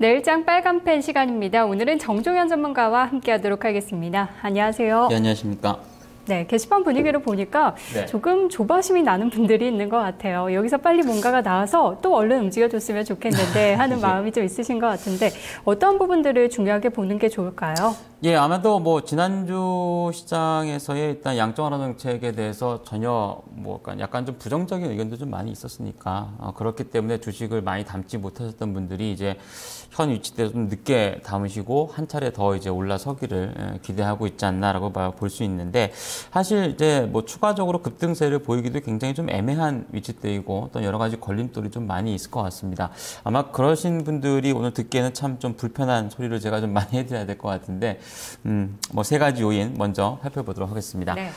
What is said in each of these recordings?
내일장 빨간펜 시간입니다. 오늘은 정종현 전문가와 함께하도록 하겠습니다. 안녕하세요. 네, 안녕하십니까. 네, 게시판 분위기를 보니까 조금 조바심이 나는 분들이 있는 것 같아요. 여기서 빨리 뭔가가 나와서 또 얼른 움직여줬으면 좋겠는데 하는 마음이 좀 있으신 것 같은데 어떤 부분들을 중요하게 보는 게 좋을까요? 예, 아마도 지난주 시장에서의 일단 양적 완화 정책에 대해서 전혀 약간 좀 부정적인 의견도 좀 많이 있었으니까 그렇기 때문에 주식을 많이 담지 못하셨던 분들이 이제 현 위치대로 좀 늦게 담으시고 한 차례 더 이제 올라서기를 기대하고 있지 않나라고 볼 수 있는데 사실 이제 추가적으로 급등세를 보이기도 굉장히 좀 애매한 위치대이고 또 여러 가지 걸림돌이 좀 많이 있을 것 같습니다. 아마 그러신 분들이 오늘 듣기에는 참 좀 불편한 소리를 제가 좀 많이 해드려야 될 것 같은데 세 가지 요인 먼저 살펴보도록 하겠습니다. 네.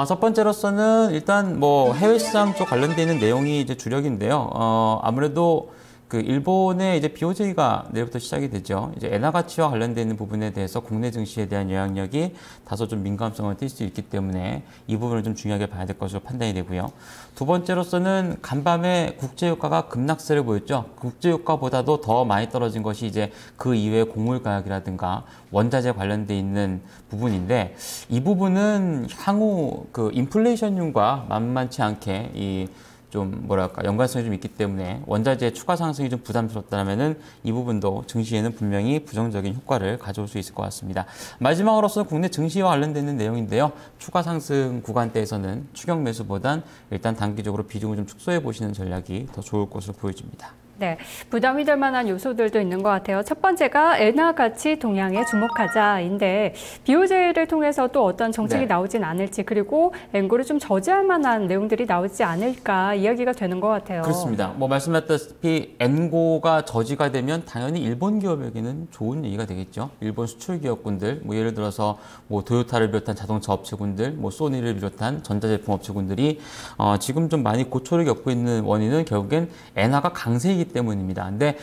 첫 번째로서는 일단 해외 시장 쪽 관련돼 있는 내용이 이제 주력인데요. 아무래도 일본의 이제 BOJ가 내일부터 시작이 되죠. 이제 엔화 가치와 관련돼 있는 부분에 대해서 국내 증시에 대한 영향력이 다소 좀 민감성을 띌 수 있기 때문에 이 부분을 좀 중요하게 봐야 될 것으로 판단이 되고요. 두 번째로서는 간밤에 국제유가가 급락세를 보였죠. 국제유가보다도 더 많이 떨어진 것이 이제 그 이외의 곡물 가격이라든가 원자재 관련돼 있는 부분인데 이 부분은 향후 인플레이션율과 만만치 않게 연관성이 좀 있기 때문에 원자재 추가 상승이 좀 부담스럽다면은 이 부분도 증시에는 분명히 부정적인 효과를 가져올 수 있을 것 같습니다. 마지막으로서 국내 증시와 관련되는 내용인데요. 추가 상승 구간대에서는 추격 매수보단 일단 단기적으로 비중을 좀 축소해 보시는 전략이 더 좋을 것으로 보여집니다. 네, 부담이 될 만한 요소들도 있는 것 같아요. 첫 번째가 엔화 가치 동향에 주목하자인데 BOJ를 통해서 또 어떤 정책이 나오진 않을지 그리고 엔고를 좀 저지할 만한 내용들이 나오지 않을까 이야기가 되는 것 같아요. 그렇습니다. 말씀하셨다시피 엔고가 저지가 되면 당연히 일본 기업에게는 좋은 얘기가 되겠죠. 일본 수출 기업군들, 예를 들어서 도요타를 비롯한 자동차 업체군들, 소니를 비롯한 전자제품 업체군들이 지금 좀 많이 고초를 겪고 있는 원인은 결국엔 엔화가 강세이기 때문입니다. 근데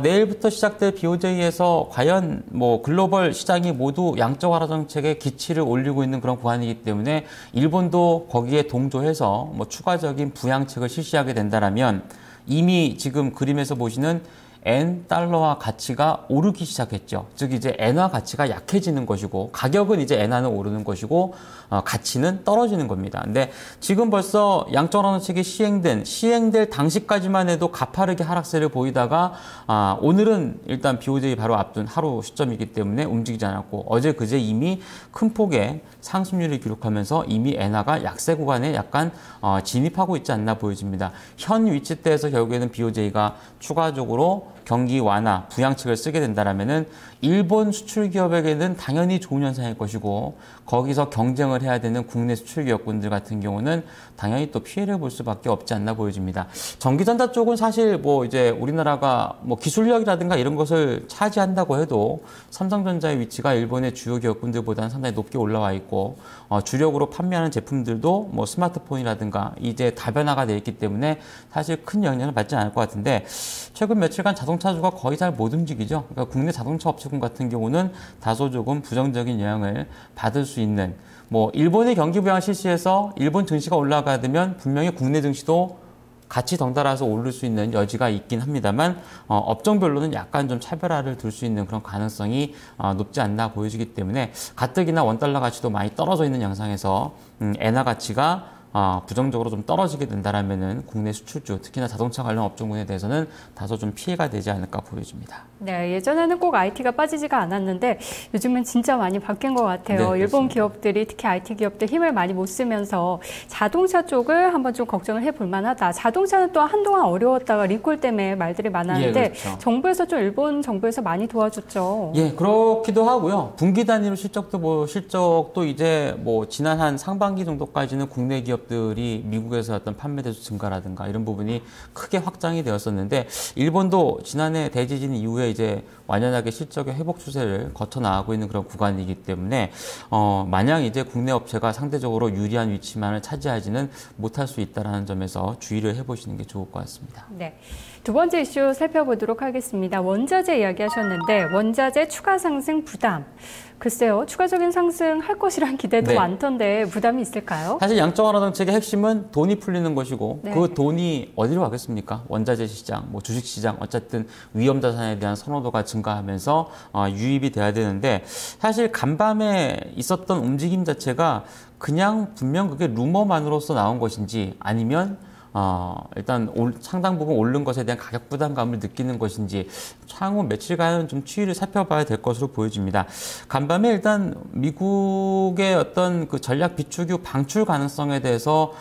내일부터 시작될 BOJ에서 과연 글로벌 시장이 모두 양적 완화 정책에 기치를 올리고 있는 그런 구간이기 때문에 일본도 거기에 동조해서 추가적인 부양책을 실시하게 된다라면 이미 지금 그림에서 보시는 엔 달러화 가치가 오르기 시작했죠. 즉 이제 엔화 가치가 약해지는 것이고 가격은 이제 엔화는 오르는 것이고 가치는 떨어지는 겁니다. 근데 지금 벌써 양적 완화 정책이 시행될 당시까지만 해도 가파르게 하락세를 보이다가 오늘은 일단 BOJ 바로 앞둔 하루 시점이기 때문에 움직이지 않았고 어제 그제 이미 큰 폭의 상승률을 기록하면서 이미 엔화가 약세 구간에 약간 진입하고 있지 않나 보여집니다. 현 위치대에서 결국에는 BOJ가 추가적으로 경기 완화, 부양책을 쓰게 된다면은 일본 수출 기업에게는 당연히 좋은 현상일 것이고 거기서 경쟁을 해야 되는 국내 수출 기업군들 같은 경우는 당연히 또 피해를 볼 수밖에 없지 않나 보여집니다. 전기전자 쪽은 사실 이제 우리나라가 기술력이라든가 이런 것을 차지한다고 해도 삼성전자의 위치가 일본의 주요 기업군들보다는 상당히 높게 올라와 있고 주력으로 판매하는 제품들도 스마트폰이라든가 이제 다변화가 되어 있기 때문에 사실 큰 영향을 받지 않을 것 같은데 최근 며칠간 자동차주가 거의 잘 못 움직이죠. 그러니까 국내 자동차 업체군 같은 경우는 다소 조금 부정적인 영향을 받을 수 있는 일본의 경기 부양을 실시해서 일본 증시가 올라가야 되면 분명히 국내 증시도 같이 덩달아서 오를 수 있는 여지가 있긴 합니다만 업종별로는 약간 좀 차별화를 둘 수 있는 그런 가능성이 높지 않나 보여지기 때문에 가뜩이나 원달러 가치도 많이 떨어져 있는 양상에서 엔화 가치가 부정적으로 좀 떨어지게 된다라면은 국내 수출주, 특히나 자동차 관련 업종군에 대해서는 다소 좀 피해가 되지 않을까 보여집니다. 네, 예전에는 꼭 IT가 빠지지가 않았는데 요즘은 진짜 많이 바뀐 것 같아요. 네, 일본 기업들이 특히 IT 기업들 힘을 많이 못 쓰면서 자동차 쪽을 한번 좀 걱정을 해볼 만하다. 자동차는 또 한동안 어려웠다가 리콜 때문에 말들이 많았는데 그렇죠. 정부에서 좀 일본 정부에서 많이 도와줬죠. 예, 그렇기도 하고요. 분기 단위로 실적도 이제 지난 한 상반기 정도까지는 국내 기업들이 미국에서 어떤 판매 대수 증가라든가 이런 부분이 크게 확장이 되었었는데 일본도 지난해 대지진 이후에 이제 완연하게 실적의 회복 추세를 거쳐 나가고 있는 그런 구간이기 때문에 마냥 이제 국내 업체가 상대적으로 유리한 위치만을 차지하지는 못할 수 있다는 점에서 주의를 해보시는 게 좋을 것 같습니다. 네. 두 번째 이슈 살펴보도록 하겠습니다. 원자재 이야기하셨는데 원자재 추가 상승 부담. 글쎄요, 추가적인 상승할 것이란 기대도 네. 많던데 부담이 있을까요? 사실 양적 완화 정책의 핵심은 돈이 풀리는 것이고 네. 그 돈이 어디로 가겠습니까? 원자재 시장, 뭐 주식 시장, 어쨌든 위험 자산에 대한 선호도가 증가하면서 유입이 돼야 되는데 사실 간밤에 있었던 움직임 자체가 그냥 분명 그게 루머만으로서 나온 것인지 아니면 일단 상당 부분 오른 것에 대한 가격 부담감을 느끼는 것인지 향후 며칠간은 좀 추이를 살펴봐야 될 것으로 보여집니다. 간밤에 일단 미국의 어떤 그 전략 비축유 방출 가능성에 대해서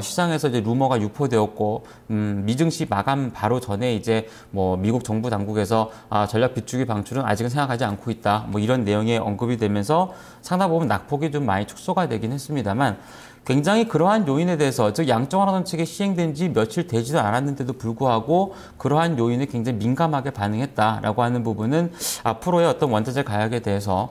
시장에서 이제 루머가 유포되었고 미증시 마감 바로 전에 이제 뭐 미국 정부 당국에서 전략 비축유 방출은 아직은 생각하지 않고 있다. 뭐 이런 내용의 언급이 되면서 상당 부분 낙폭이 좀 많이 축소가 되긴 했습니다만 굉장히 그러한 요인에 대해서 즉 양적 완화 정책이 시행된 지 며칠 되지도 않았는데도 불구하고 그러한 요인에 굉장히 민감하게 반응했다라고 하는 부분은 앞으로의 어떤 원자재 가격에 대해서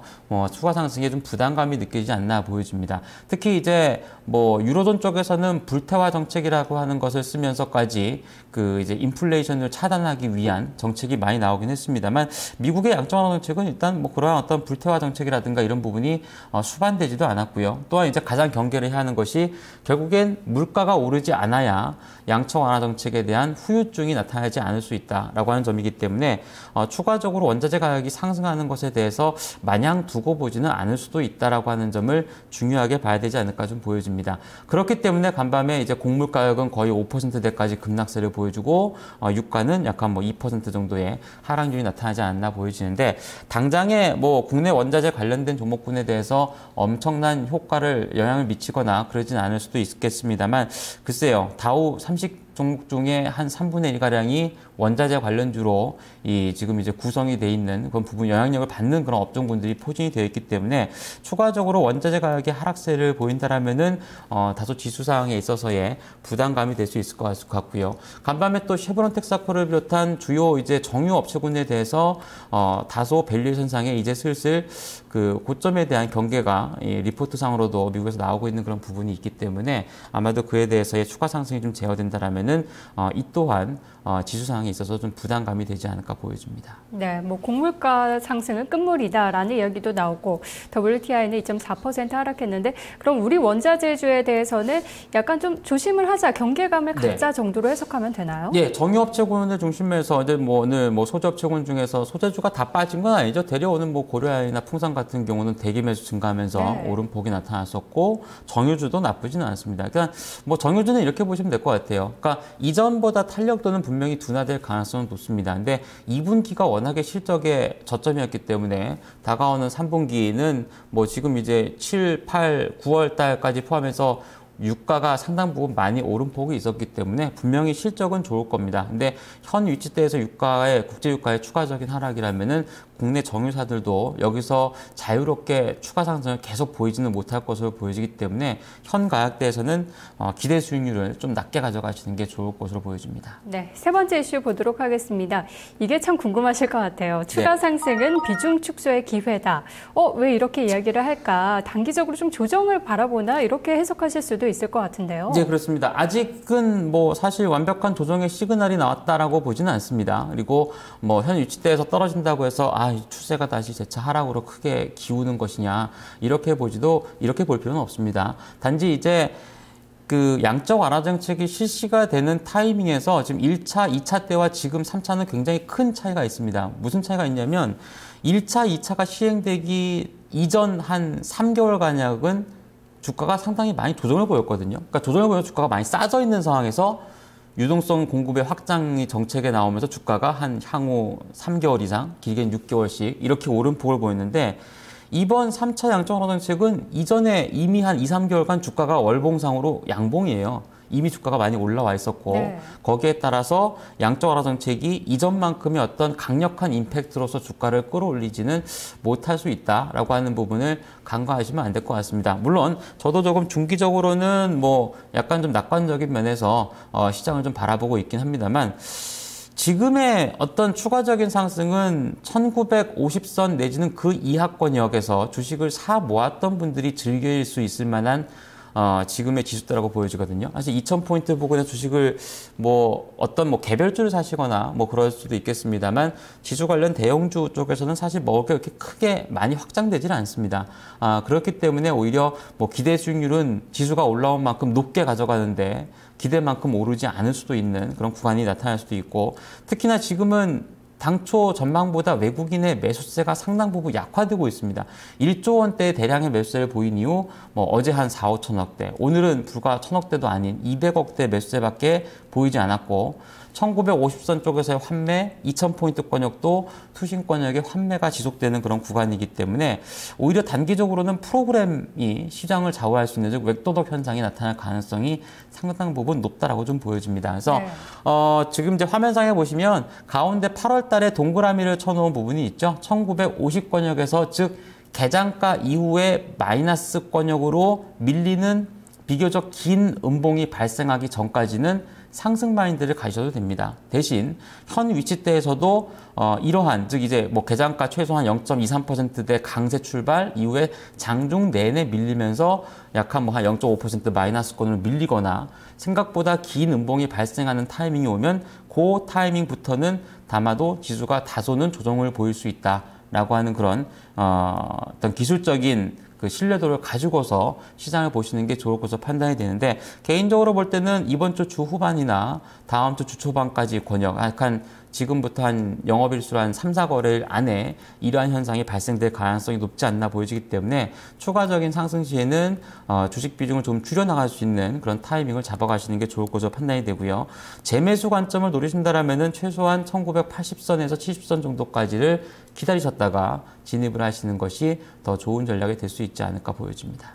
추가 상승에 좀 부담감이 느껴지지 않나 보여집니다. 특히 이제 뭐 유로존 쪽에서는 불태화 정책이라고 하는 것을 쓰면서까지 그 이제 인플레이션을 차단하기 위한 정책이 많이 나오긴 했습니다만 미국의 양적 완화 정책은 일단 뭐 그러한 어떤 불태화 정책이라든가 이런 부분이 수반되지도 않았고요. 또한 이제 가장 경계를 해야 하는 것이 결국엔 물가가 오르지 않아야 양적 완화 정책에 대한 후유증이 나타나지 않을 수 있다라고 하는 점이기 때문에 추가적으로 원자재 가격이 상승하는 것에 대해서 마냥 두고 보지는 않을 수도 있다라고 하는 점을 중요하게 봐야 되지 않을까 좀 보여집니다. 그렇기 때문에 간밤에 이제 곡물 가격은 거의 5%대까지 급락세를 보여주고 유가는 약간 뭐 2% 정도의 하락률이 나타나지 않나 보여지는데 당장에 뭐 국내 원자재 관련된 종목군에 대해서 엄청난 효과를 영향을 미치거나 그러진 않을 수도 있겠습니다만 글쎄요 다우 30 종목 중에 한 3분의 1가량이 원자재 관련주로 지금 이제 구성이 돼 있는 그런 부분 영향력을 받는 그런 업종군들이 포진이 되어 있기 때문에 추가적으로 원자재 가격의 하락세를 보인다라면은 다소 지수 상황에 있어서의 부담감이 될 수 있을 것 같고요. 간밤에 또 쉐브론 텍사코를 비롯한 주요 이제 정유 업체군에 대해서 다소 밸류에이션 상에 이제 슬슬 그 고점에 대한 경계가 리포트 상으로도 미국에서 나오고 있는 그런 부분이 있기 때문에 아마도 그에 대해서의 추가 상승이 좀 제어된다라면은 이 또한 지수 상황에 있어서 좀 부담감이 되지 않을까 보여집니다. 네, 뭐 곡물가 상승은 끝물이다라는 이야기도 나오고 WTI는 2.4% 하락했는데 그럼 우리 원자재주에 대해서는 약간 좀 조심을 하자, 경계감을 갖자 정도로 해석하면 되나요? 예, 정유업체군을 중심에서 이제 뭐 오늘 뭐 소재업체군 중에서 소재주가 다 빠진 건 아니죠. 데려오는 뭐 고려아연이나 풍산 같은 경우는 대기 매수 증가하면서 오름폭이 나타났었고 정유주도 나쁘지는 않습니다. 그러니까 뭐 정유주는 이렇게 보시면 될 것 같아요. 그러니까 이전보다 탄력도는 분명히 둔화될 가능성은 높습니다. 근데 2분기가 워낙에 실적의 저점이었기 때문에 다가오는 3분기는 뭐 지금 이제 7, 8, 9월 달까지 포함해서 유가가 상당 부분 많이 오름폭이 있었기 때문에 분명히 실적은 좋을 겁니다. 근데 현 위치대에서 국제 유가의 추가적인 하락이라면은 국내 정유사들도 여기서 자유롭게 추가 상승을 계속 보이지는 못할 것으로 보여지기 때문에 현 가격대에서는 기대 수익률을 좀 낮게 가져가시는 게 좋을 것으로 보여집니다. 네, 세 번째 이슈 보도록 하겠습니다. 이게 참 궁금하실 것 같아요. 추가 상승은 비중 축소의 기회다. 왜 이렇게 이야기를 할까? 단기적으로 좀 조정을 바라보나 이렇게 해석하실 수도 있을 것 같은데요. 네, 그렇습니다. 아직은 뭐 사실 완벽한 조정의 시그널이 나왔다라고 보지는 않습니다. 그리고 뭐 현 위치대에서 떨어진다고 해서 이 추세가 다시 재차 하락으로 크게 기우는 것이냐 이렇게 볼 필요는 없습니다. 단지 이제 그 양적 완화 정책이 실시가 되는 타이밍에서 지금 1차, 2차 때와 지금 3차는 굉장히 큰 차이가 있습니다. 무슨 차이가 있냐면 1차, 2차가 시행되기 이전 한 3개월가량은 주가가 상당히 많이 조정을 보였거든요. 그러니까 조정을 보여 주가가 많이 싸져 있는 상황에서 유동성 공급의 확장이 정책에 나오면서 주가가 한 향후 3개월 이상, 길게는 6개월씩 이렇게 오름폭을 보였는데 이번 3차 양적 완화 정책은 이전에 이미 한 2, 3개월간 주가가 월봉상으로 양봉이에요. 이미 주가가 많이 올라와 있었고 거기에 따라서 양적 완화 정책이 이전만큼의 어떤 강력한 임팩트로서 주가를 끌어올리지는 못할 수 있다라고 하는 부분을 간과하시면 안 될 것 같습니다. 물론 저도 조금 중기적으로는 뭐 약간 좀 낙관적인 면에서 시장을 좀 바라보고 있긴 합니다만 지금의 어떤 추가적인 상승은 1950선 내지는 그 이하권역에서 주식을 사 모았던 분들이 즐길 수 있을 만한 지금의 지수대라고 보여지거든요. 사실 2,000포인트 부근의 주식을 뭐 어떤 뭐 개별주를 사시거나 뭐 그럴 수도 있겠습니다만 지수 관련 대형주 쪽에서는 사실 먹을 게 그렇게 크게 많이 확장되지는 않습니다. 그렇기 때문에 오히려 뭐 기대 수익률은 지수가 올라온 만큼 높게 가져가는데 기대만큼 오르지 않을 수도 있는 그런 구간이 나타날 수도 있고, 특히나 지금은 당초 전망보다 외국인의 매수세가 상당 부분 약화되고 있습니다. 1조 원대 대량의 매수세를 보인 이후 뭐 어제 한 4, 5천억대, 오늘은 불과 1,000억대도 아닌 200억대 매수세밖에 보이지 않았고, 1950선 쪽에서의 환매, 2000포인트 권역도 투신 권역의 환매가 지속되는 그런 구간이기 때문에 오히려 단기적으로는 프로그램이 시장을 좌우할 수 있는, 즉 웹도덕 현상이 나타날 가능성이 상당 부분 높다라고 좀 보여집니다. 그래서 지금 이제 화면상에 보시면 가운데 8월 달에 동그라미를 쳐놓은 부분이 있죠. 1950 권역에서, 즉 개장가 이후에 마이너스 권역으로 밀리는 비교적 긴 음봉이 발생하기 전까지는 상승 마인드를 가셔도 됩니다. 대신 현 위치대에서도 이러한, 즉 이제 뭐 개장가 최소한 0.23%대 강세 출발 이후에 장중 내내 밀리면서 약한 뭐 한 0.5% 마이너스권으로 밀리거나 생각보다 긴 음봉이 발생하는 타이밍이 오면 그 타이밍부터는 담아도 지수가 다소는 조정을 보일 수 있다라고 하는 그런 어떤 기술적인 그 신뢰도를 가지고서 시장을 보시는 게 좋을 것으로 판단이 되는데, 개인적으로 볼 때는 이번 주 후반이나 다음 주 초반까지 권역, 약간 지금부터 한 영업일수로 한 3, 4거래일 안에 이러한 현상이 발생될 가능성이 높지 않나 보여지기 때문에 추가적인 상승 시에는 주식 비중을 좀 줄여나갈 수 있는 그런 타이밍을 잡아가시는 게 좋을 것으로 판단이 되고요. 재매수 관점을 노리신다라면은 최소한 1980선에서 70선 정도까지를 기다리셨다가 진입을 하시는 것이 더 좋은 전략이 될 수 있지 않을까 보여집니다.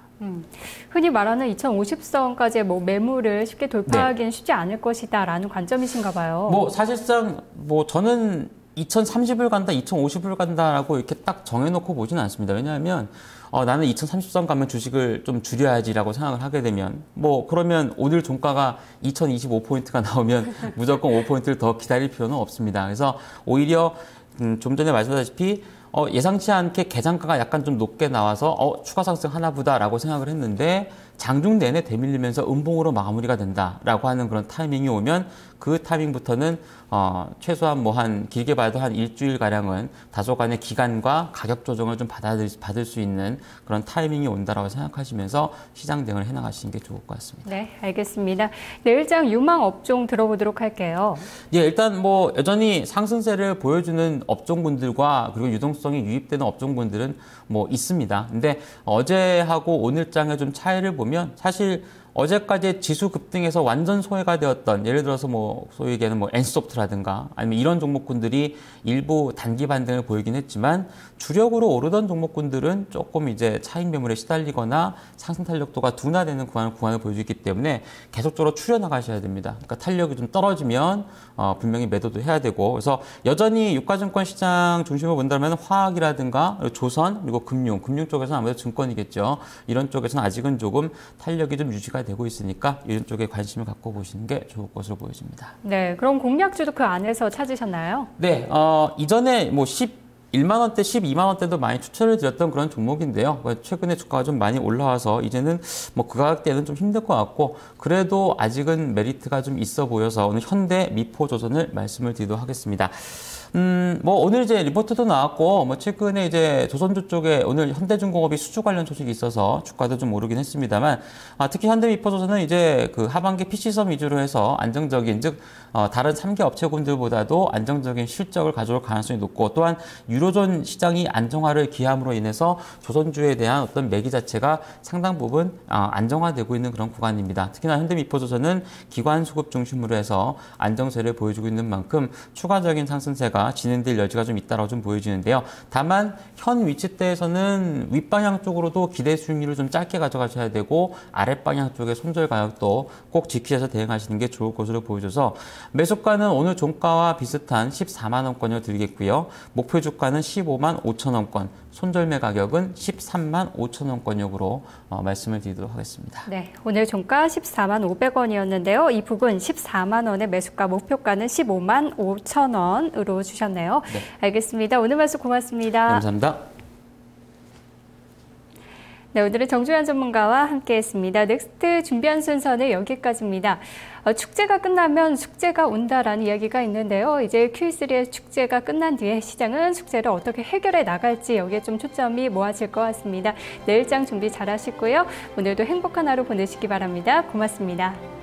흔히 말하는 2050선까지의 뭐 매물을 쉽게 돌파하기는 쉽지 않을 것이다라는 관점이신가 봐요. 뭐 사실상 뭐 저는 2030을 간다, 2050을 간다라고 이렇게 딱 정해놓고 보지는 않습니다. 왜냐하면 나는 2030선 가면 주식을 좀 줄여야지라고 생각을 하게 되면, 뭐 그러면 오늘 종가가 2025포인트가 나오면 무조건 5포인트를 더 기다릴 필요는 없습니다. 그래서 오히려 좀 전에 말씀드렸다시피 예상치 않게 개장가가 약간 좀 높게 나와서 추가 상승 하나 보다라고 생각을 했는데 장중 내내 대밀리면서 음봉으로 마무리가 된다라고 하는 그런 타이밍이 오면 그 타이밍부터는 최소한 뭐 한 길게 봐도 한 일주일 가량은 다소간의 기간과 가격 조정을 좀 받을 수 있는 그런 타이밍이 온다라고 생각하시면서 시장 대응을 해나가시는 게 좋을 것 같습니다. 네, 알겠습니다. 내일장 유망 업종 들어보도록 할게요. 예, 일단 뭐 여전히 상승세를 보여주는 업종군들과 그리고 유동성이 유입되는 업종군들은 뭐 있습니다. 근데 어제하고 오늘장의 좀 차이를 보면 사실 어제까지 지수 급등에서 완전 소외가 되었던, 예를 들어서 뭐 소위 얘기하는 뭐 엔소프트라든가 아니면 이런 종목군들이 일부 단기 반등을 보이긴 했지만 주력으로 오르던 종목군들은 조금 이제 차익 매물에 시달리거나 상승 탄력도가 둔화되는 구간을 보여주기 때문에 계속적으로 추려나가셔야 됩니다. 그러니까 탄력이 좀 떨어지면 분명히 매도도 해야 되고, 그래서 여전히 유가증권 시장 중심으로 본다면 화학이라든가 조선 그리고 금융 쪽에서는 아무래도 증권이겠죠. 이런 쪽에서는 아직은 조금 탄력이 좀 유지가 되고 있으니까 이런 쪽에 관심을 갖고 보시는 게 좋을 것으로 보여집니다. 네, 그럼 공략주도 그 안에서 찾으셨나요? 네, 이전에 뭐 11만 원대, 12만 원대도 많이 추천을 드렸던 그런 종목인데요. 최근에 주가가 좀 많이 올라와서 이제는 뭐 그 가격대는 좀 힘들 것 같고, 그래도 아직은 메리트가 좀 있어 보여서 오늘 현대, 미포조선을 말씀을 드리도록 하겠습니다. 뭐 오늘 이제 리포트도 나왔고, 뭐 최근에 이제 조선주 쪽에 오늘 현대중공업이 수주 관련 소식이 있어서 주가도 좀 오르긴 했습니다만, 특히 현대미포조선은 이제 그 하반기 PC섬 위주로 해서 안정적인, 즉 다른 3개 업체군들보다도 안정적인 실적을 가져올 가능성이 높고, 또한 유로존 시장이 안정화를 기함으로 인해서 조선주에 대한 어떤 매기 자체가 상당 부분 안정화되고 있는 그런 구간입니다. 특히나 현대미포조선은 기관 수급 중심으로 해서 안정세를 보여주고 있는 만큼 추가적인 상승세가 진행될 여지가 좀 있다고 좀 보여지는데요. 다만 현 위치대에서는 윗방향 쪽으로도 기대 수익률을 좀 짧게 가져가셔야 되고, 아랫방향 쪽의 손절 가격도 꼭 지키셔서 대응하시는 게 좋을 것으로 보여져서 매수가는 오늘 종가와 비슷한 14만 원권을 드리겠고요. 목표 주가는 15만 5천 원권, 손절매 가격은 13만 5천 원권역으로 말씀을 드리도록 하겠습니다. 네, 오늘 종가 14만 500원이었는데요. 이 부분 14만 원의 매수가, 목표가는 15만 5천 원으로 주셨네요. 네. 알겠습니다. 오늘 말씀 고맙습니다. 네, 감사합니다. 네, 오늘은 정주현 전문가와 함께했습니다. 넥스트 준비한 순서는 여기까지입니다. 축제가 끝나면 숙제가 온다라는 이야기가 있는데요. 이제 Q3의 축제가 끝난 뒤에 시장은 숙제를 어떻게 해결해 나갈지 여기에 좀 초점이 모아질 것 같습니다. 내일장 준비 잘 하시고요. 오늘도 행복한 하루 보내시기 바랍니다. 고맙습니다.